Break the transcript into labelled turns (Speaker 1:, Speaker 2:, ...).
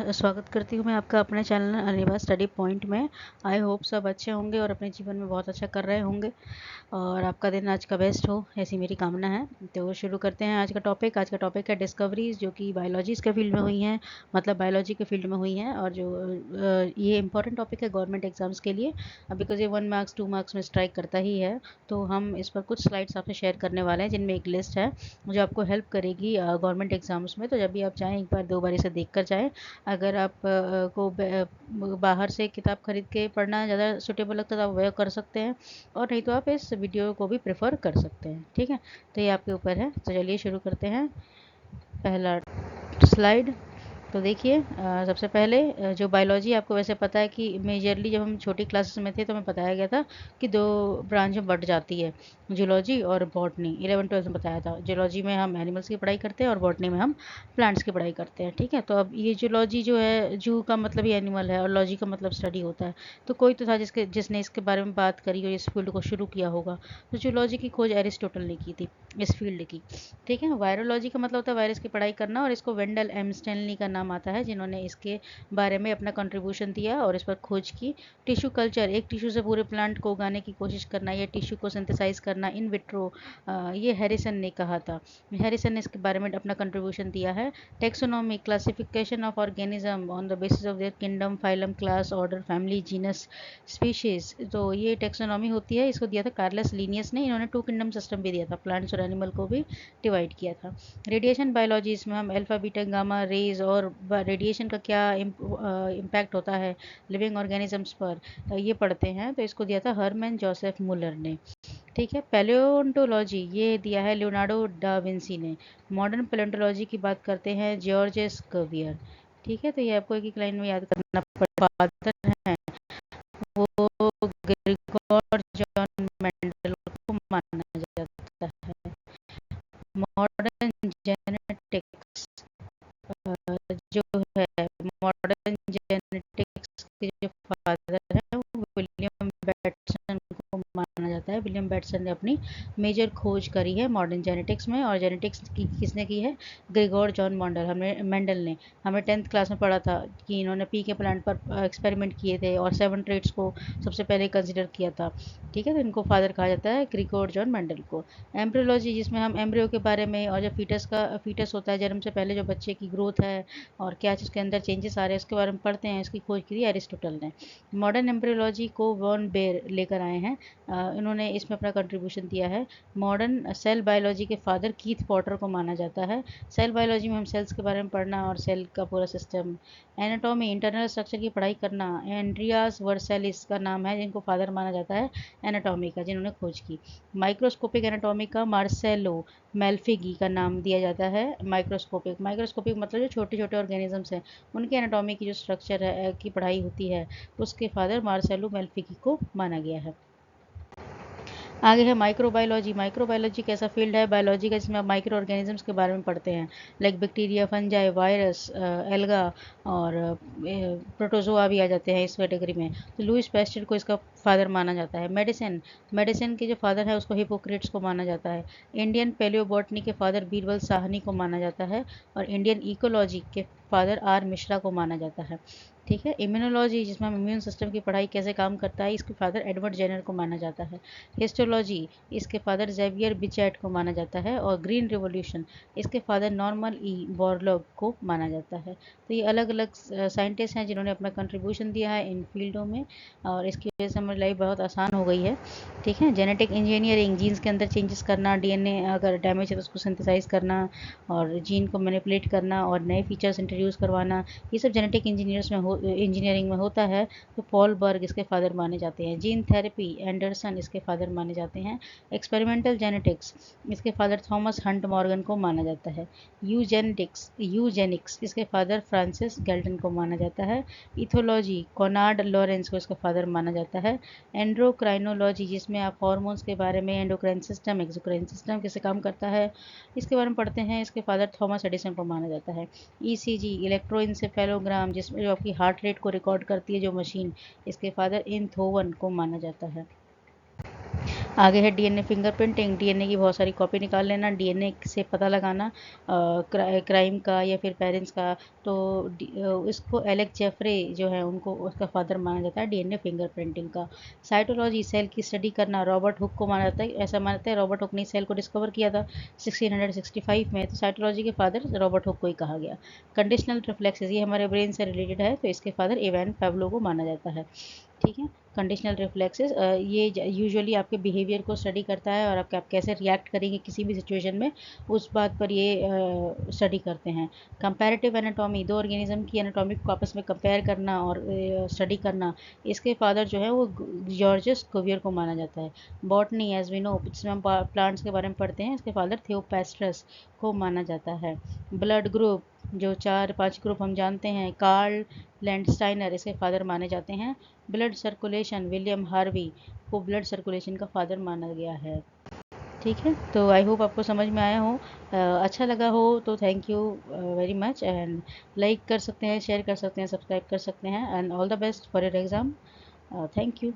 Speaker 1: स्वागत करती हूँ मैं आपका अपने चैनल अनिवा स्टडी पॉइंट में। आई होप सब अच्छे होंगे और अपने जीवन में बहुत अच्छा कर रहे होंगे और आपका दिन आज का बेस्ट हो, ऐसी मेरी कामना है। तो शुरू करते हैं आज का टॉपिक। आज का टॉपिक है डिस्कवरीज, जो कि बायोलॉजीज़ के फील्ड में हुई हैं, मतलब बायोलॉजी के फील्ड में हुई हैं। और जो ये इंपॉर्टेंट टॉपिक है गवर्नमेंट एग्जाम्स के लिए, बिकॉज ये 1 मार्क्स 2 मार्क्स में स्ट्राइक करता ही है। तो हम इस पर कुछ स्लाइड्स आपसे शेयर करने वाले हैं, जिनमें एक लिस्ट है जो आपको हेल्प करेगी गवर्नमेंट एग्जाम्स में। तो जब भी आप चाहें एक बार 2 बार इसे देख कर जाएँ। अगर आप को बाहर से किताब खरीद के पढ़ना ज़्यादा सूटेबल लगता है तो आप वह कर सकते हैं, और नहीं तो आप इस वीडियो को भी प्रेफर कर सकते हैं। ठीक है, तो ये आपके ऊपर है। तो चलिए शुरू करते हैं। पहला स्लाइड तो देखिए, सबसे पहले जो बायोलॉजी आपको वैसे पता है कि मेजरली जब हम छोटी क्लासेस में थे तो हमें बताया गया था कि 2 ब्रांच में बढ़ जाती है, जूलॉजी और बॉटनी। 11-12 में बताया था। जूलॉजी में हम एनिमल्स की पढ़ाई करते हैं और बॉटनी में हम प्लांट्स की पढ़ाई करते हैं। ठीक है, तो अब ये जूलॉजी जो है, जू का मतलब ही एनिमल है और लॉजी का मतलब स्टडी होता है। तो कोई तो था जिसने इसके बारे में बात करी और इस फील्ड को शुरू किया होगा। तो जूलॉजी की खोज एरिस्टोटल ने की थी, इस फील्ड की। ठीक है, वायरोलॉजी का मतलब होता है वायरस की पढ़ाई करना, और इसको वेंडल एम स्टैनली का नाम आता है, जिन्होंने इसके बारे में अपना कंट्रीब्यूशन दिया और इस पर खोज की। टिश्यू कल्चर, एक टिश्यू से पूरे प्लांट को उगाने की कोशिश करना, या टिश्यू को सिंथेसाइज करना इन विट्रो, ये हैरिसन ने कहा था। हैरिसन ने इसके बारे में अपना कंट्रीब्यूशन दिया है। Taxonomy, classification of organism on the basis of their kingdom, phylum, class, order, family, genus, species. तो ये टेक्सोनॉमी होती है, इसको दिया था कार्लस लिनियस ने। इन्होंने 2 किंगडम सिस्टम भी दिया था, प्लांट्स और एनिमल को भी डिवाइड किया था। रेडिएशन बायोलॉजी, इसमें हम अल्फा बीटा गामा रेज और रेडिएशन का क्या इम्पैक्ट होता है लिविंग ऑर्गेनिजम्स पर, ये पढ़ते हैं। तो इसको दिया था हरमैन जोसेफ मुलर ने। ठीक है, पैलियोंटोलॉजी ये दिया है लियोनार्डो डा विंसी ने। मॉडर्न पैलियोंटोलॉजी की बात करते हैं जॉर्जेस कवियर। ठीक है, तो ये आपको एक एक लाइन में याद करना पड़ेगा। फादर हैं वो ग्रिगोर जॉन मेंडल को माना जाता है। मॉडर्न जेनेटिक्स जो है, मॉडर्न जेनेटिक्स के जो फादर हैं वो विलियम बैटसन को माना जाता है। विलियम बैटसन ने अपनी मेजर खोज करी है मॉडर्न जेनेटिक्स में। और जेनेटिक्स की किसने की है? ग्रिगोर जॉन मेंडल ने। हमें 10th क्लास में पढ़ा था कि इन्होंने पी के प्लांट पर एक्सपेरिमेंट किए थे और 7 ट्रेट्स को सबसे पहले कंसिडर किया था। ठीक है, तो इनको फादर कहा जाता है, ग्रिगोर जॉन मेंडल को। एम्ब्रियोलॉजी, जिसमें हम एम्ब्रियो के बारे में और जो फीटस होता है, जन्म से पहले जो बच्चे की ग्रोथ है और क्या चीज़ के अंदर चेंजेस आ रहे हैं उसके बारे में पढ़ते हैं। इसकी खोज की थी एरिस्टोटल ने। मॉडर्न एम्ब्रियोलॉजी को वॉन बेर लेकर आए हैं। इन्होंने इसमें अपना कंट्रीब्यूशन दिया है। मॉडर्न सेल बायोलॉजी के फादर कीथ पॉटर को माना जाता है। सेल बायोलॉजी में हम सेल्स के बारे में पढ़ना और सेल का पूरा सिस्टम। एनाटॉमी, इंटरनल स्ट्रक्चर की पढ़ाई करना, एंड्रियास वर्सेलिस का नाम है, जिनको फादर माना जाता है एनाटॉमी का, जिन्होंने खोज की। माइक्रोस्कोपिक एनाटॉमी का मार्सेलो मेल्फिगी का नाम दिया जाता है। माइक्रोस्कोपिक मतलब जो छोटे छोटे ऑर्गेनिजम्स हैं उनके एनाटॉमी की जो स्ट्रक्चर है की पढ़ाई होती है, उसके फादर मार्सेलो मेल्फिगी को माना गया है। आगे है माइक्रोबायोलॉजी। माइक्रोबायोलॉजी कैसा फील्ड है बायोलॉजी का, जिसमें आप माइक्रो ऑर्गेनिजम्स के बारे में पढ़ते हैं, like bacteria, fungi, virus, alga और प्रोटोजोआ भी आ जाते हैं इस कैटेगरी में। तो लुईस पैस्चर को इसका फादर माना जाता है। मेडिसिन के जो फादर है उसको हिपोक्रेट्स को माना जाता है। इंडियन पेलियोबॉटनी के फादर बीरबल साहनी को माना जाता है। और इंडियन इकोलॉजी के फादर आर मिश्रा को माना जाता है। ठीक है, इम्यूनोलॉजी, जिसमें हम इम्यून सिस्टम की पढ़ाई कैसे काम करता है, इसके फादर एडवर्ड जेनर को माना जाता है। हिस्टोलॉजी, इसके फादर जेवियर बिचैट को माना जाता है। और ग्रीन रिवॉल्यूशन, इसके फादर नॉर्मन ई बोरलॉग को माना जाता है। तो ये अलग अलग साइंटिस्ट हैं जिन्होंने अपना कंट्रीब्यूशन दिया है इन फील्डों में, और इसकी वजह से हमारी लाइफ बहुत आसान हो गई है। ठीक है, जेनेटिक इंजीनियरिंग, जीन्स के अंदर चेंजेस करना, डीएनए अगर डैमेज है तो उसको सिंथेसाइज करना और जीन को मैनिपुलेट करना और नए फीचर्स इंट्रोड्यूस करवाना, ये सब जेनेटिक इंजीनियरिंग में होता है। तो पॉल बर्ग इसके फादर माने जाते हैं। जीन थेरेपी, एंडरसन इसके फादर माने जाते हैं। एक्सपेरिमेंटल जेनेटिक्स, इसके फादर थॉमस हंट मॉर्गन को माना जाता है। यूजेनिक्स, इसके फादर फ्रांसिस गैल्टन को माना जाता है। इथोलॉजी, कोनार्ड लॉरेंस को इसका फादर माना जाता है। एंड्रोक्राइनोलॉजी, जिसमें आप हार्मोन्स के बारे में, एंडोक्राइन सिस्टम, एक्सोक्राइन सिस्टम कैसे काम करता है, इसके बारे में पढ़ते हैं। इसके फादर थॉमस एडिसन को माना जाता है। ईसीजी, इलेक्ट्रोइंसेफेलोग्राम, जिसमें जो आपकी हार्ट रेट को रिकॉर्ड करती है जो मशीन, इसके फादर इन थोवन को माना जाता है। आगे है डीएनए फिंगरप्रिंटिंग। डीएनए की बहुत सारी कॉपी निकाल लेना, डीएनए से पता लगाना क्राइम का या फिर पेरेंट्स का। तो इसको एलेक्स जेफरे जो है उनको उसका फादर माना जाता है डीएनए फिंगरप्रिंटिंग का। साइटोलॉजी, सेल की स्टडी करना, रॉबर्ट हुक को माना जाता है। ऐसा मानते हैं रॉबर्ट हुक ने सेल को डिस्कवर किया था 1665 में, तो साइटोलॉजी के फादर रॉबर्ट हुक को ही कहा गया। कंडीशनल रिफ्लेक्सेस, ये हमारे ब्रेन से रिलेटेड है, तो इसके फादर इवान पाव्लोव को माना जाता है। ठीक है। कंडीशनल रिफ्लेक्सेस ये यूजुअली आपके बिहेवियर को स्टडी करता है और आप कैसे रिएक्ट करेंगे किसी भी सिचुएशन में, उस बात पर ये स्टडी करते हैं। कंपैरेटिव एनाटॉमी, दो ऑर्गेनिज्म की एनाटॉमी को आपस में कंपेयर करना और स्टडी करना, इसके फादर जो है वो जॉर्जस कुवियर को माना जाता है। बॉटनी, एज वी नो, जिसमें हम प्लांट्स के बारे में पढ़ते हैं, इसके फादर थियोपेस्ट्रस को माना जाता है। ब्लड ग्रुप, जो 4-5 ग्रुप हम जानते हैं, कार्ल लैंडस्टाइनर इसके फादर माने जाते हैं। ब्लड सर्कुलेशन, विलियम हार्वी को ब्लड सर्कुलेशन का फादर माना गया है। ठीक है, तो आई होप आपको समझ में आया हो। अच्छा लगा हो तो thank you very much, and like कर सकते हैं, शेयर कर सकते हैं, सब्सक्राइब कर सकते हैं, and all the best for your exam. Thank you.